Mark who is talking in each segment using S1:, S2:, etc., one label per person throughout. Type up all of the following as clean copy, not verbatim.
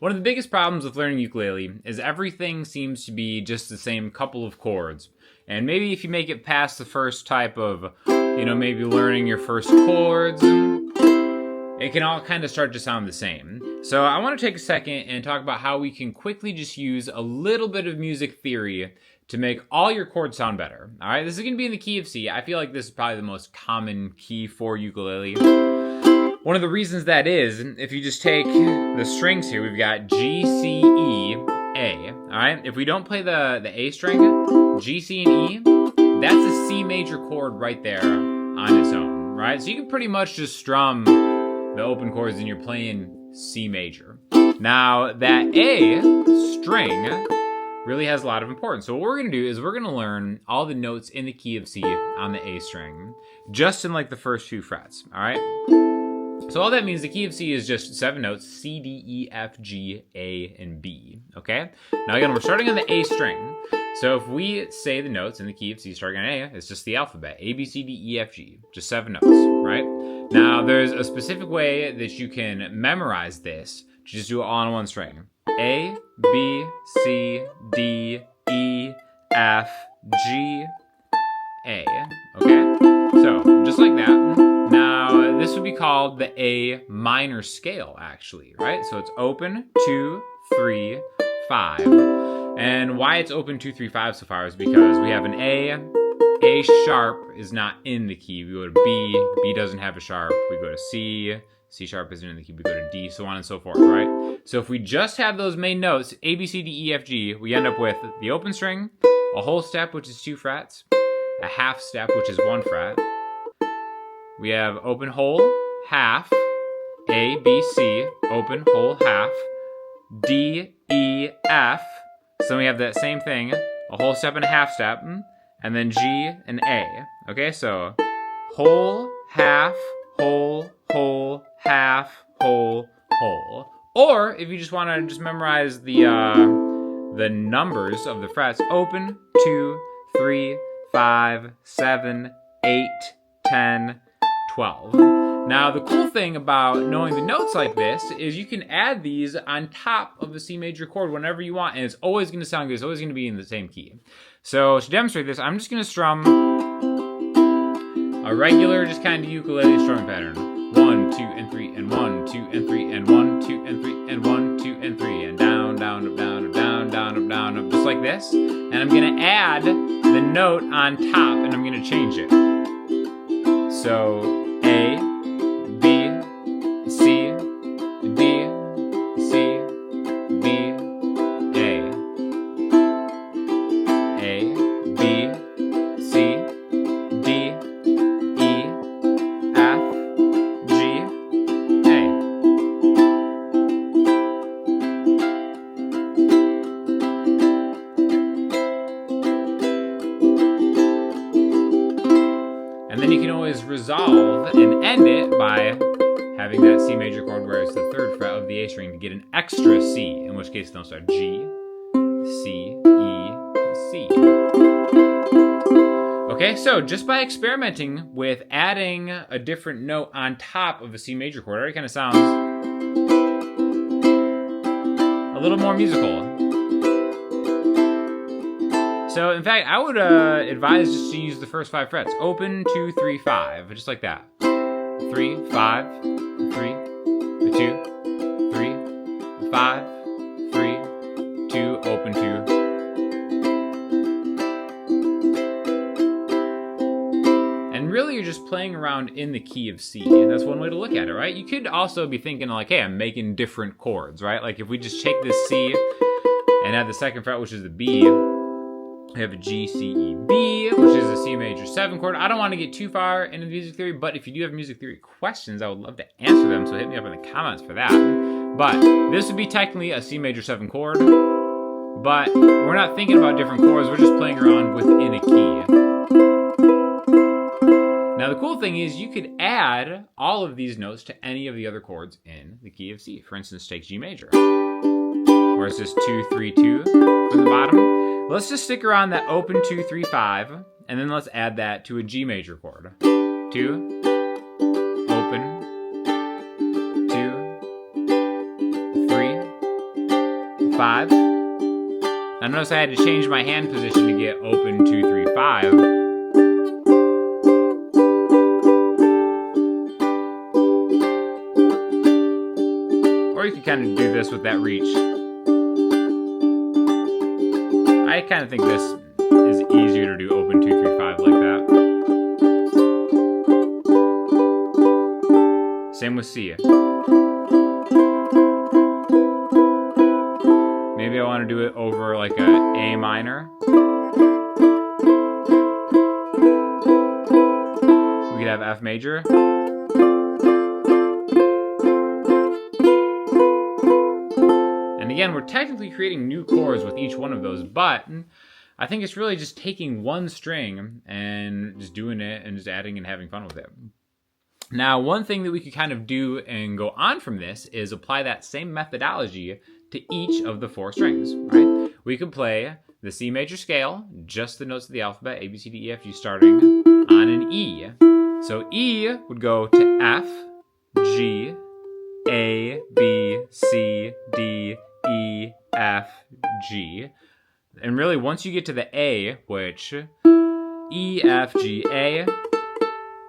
S1: One of the biggest problems with learning ukulele is everything seems to be just the same couple of chords. And maybe if you make it past the first type of, maybe learning your first chords, it can all kind of start to sound the same. So I want to take a second and talk about how we can quickly just use a little bit of music theory to make all your chords sound better. All right, this is going to be in the key of C. I feel like this is probably the most common key for ukulele. One of the reasons that is, if you just take the strings here, we've got G, C, E, A. All right, if we don't play the A string, G, C, and E, that's a C major chord right there on its own, right? So you can pretty much just strum the open chords and you're playing C major. Now, that A string really has a lot of importance. So what we're going to do is we're going to learn all the notes in the key of C on the A string, just in like the first few frets, all right? So all that means the key of C is just 7 notes, C, D, E, F, G, A, and B, okay? Now again, we're starting on the A string. So if we say the notes in the key of C starting on A, it's just the alphabet, A, B, C, D, E, F, G, just 7 notes, right? Now there's a specific way that you can memorize this to just do it all on one string. A, B, C, D, E, F, G, A, okay? So just like that. Now, this would be called the A minor scale, actually, right? So it's open, 2, 3, 5. And why it's open 2, 3, 5 so far is because we have an A sharp is not in the key. We go to B doesn't have a sharp. We go to C sharp isn't in the key. We go to D, so on and so forth, right? So if we just have those main notes, A, B, C, D, E, F, G, we end up with the open string, a whole step, which is 2 frets, a half step, which is 1 fret. We have open, whole, half, A, B, C, open, whole, half, D, E, F. So then we have that same thing, a whole step and a half step, and then G and A. Okay, so whole, half, whole, whole, half, whole, whole. Or if you just want to just memorize the numbers of the frets, open, 2, 3, 5, 7, 8, 10, 12. Now, the cool thing about knowing the notes like this is you can add these on top of a C major chord whenever you want, and it's always going to sound good. It's always going to be in the same key. So to demonstrate this, I'm just going to strum a regular, just kind of ukulele strumming pattern. 1, 2, and 3, and 1, 2, and 3, and 1, 2, and 3, and 1, 2, and 3, and down, down, up, down, up, down, down, up, down, up, just like this. And I'm going to add the note on top, and I'm going to change it. So A, B, C, D, C, B, A. A, B, C, D, E, F, G, A. And then you can always resolve and end it by having that C major chord where it's the 3rd fret of the A string to get an extra C, in which case they'll start G, C, E, C. Okay, so just by experimenting with adding a different note on top of a C major chord, it already kind of sounds a little more musical. So, in fact, I would advise just to use the first 5 frets. Open, 2, 3, 5, just like that. 3, 5, 3, 2, 3, 5, 3, 2, open, 2. And really, you're just playing around in the key of C. And that's one way to look at it, right? You could also be thinking like, hey, I'm making different chords, right? Like if we just take this C and add the 2nd fret, which is the B, we have a G, C, E, B, which is a C major 7 chord. I don't want to get too far into music theory, but if you do have music theory questions, I would love to answer them, so hit me up in the comments for that. But this would be technically a C major 7 chord, but we're not thinking about different chords, we're just playing around within a key. Now the cool thing is you could add all of these notes to any of the other chords in the key of C. For instance, take G major, where it's just 2, 3, 2 from the bottom. Let's just stick around that open 2, 3, 5, and then let's add that to a G major chord. 2, open, 2, 3, 5. Now notice I had to change my hand position to get open 2, 3, 5. Or you could kind of do this with that reach. I kind of think this is easier to do open 2, 3, 5 like that. Same with C. Maybe I want to do it over like a A minor. We could have F major. And again, we're technically creating new chords with each one of those, but I think it's really just taking one string and just doing it and just adding and having fun with it. Now, one thing that we could kind of do and go on from this is apply that same methodology to each of the 4 strings, right? We could play the C major scale, just the notes of the alphabet, A, B, C, D, E, F, G, starting on an E. So E would go to F, G, A, B, C, D, E, F, G. And really, once you get to the A, which E, F, G, A,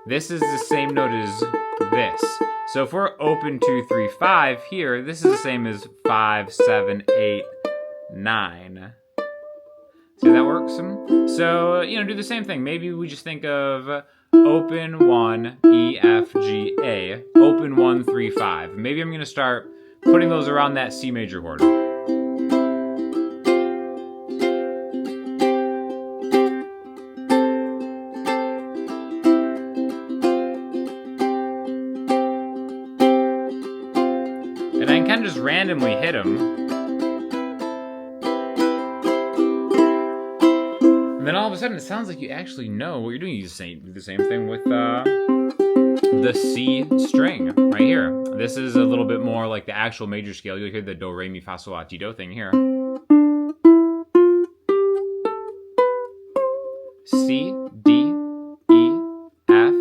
S1: this is the same note as this. So if we're open 2, 3, 5 here, this is the same as 5, 7, 8, 9. See how that works? So, do the same thing. Maybe we just think of open 1, E, F, G, A, open 1, 3, 5. Maybe I'm going to start putting those around that C major chord. And I can kind of just randomly hit them. And then all of a sudden, it sounds like you actually know what you're doing. You do the same thing with the C string right here. This is a little bit more like the actual major scale. You'll hear the do, re, mi, fa, sol, la, ti, do thing here. C, D, E, F,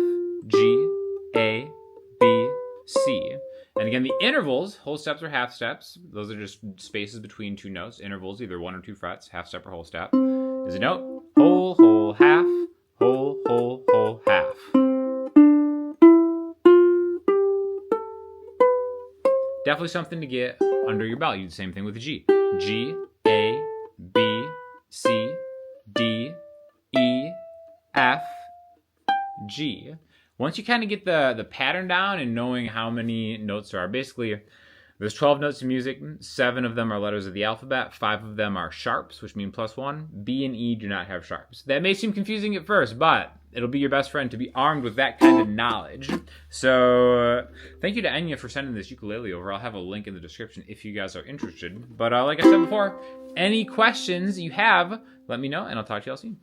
S1: G, A, B, C. And again, the intervals, whole steps or half steps, those are just spaces between 2 notes. Intervals, either 1 or 2 frets, half step or whole step, is a note, whole, whole, half, whole, whole, whole, half. Definitely something to get under your belt. You do the same thing with the G. G, A, B, C, D, E, F, G. Once you kind of get the pattern down and knowing how many notes there are, basically there's 12 notes in music, 7 of them are letters of the alphabet, 5 of them are sharps, which mean +1. B and E do not have sharps. That may seem confusing at first, but it'll be your best friend to be armed with that kind of knowledge. So thank you to Enya for sending this ukulele over. I'll have a link in the description if you guys are interested. But like I said before, any questions you have, let me know, and I'll talk to you all soon.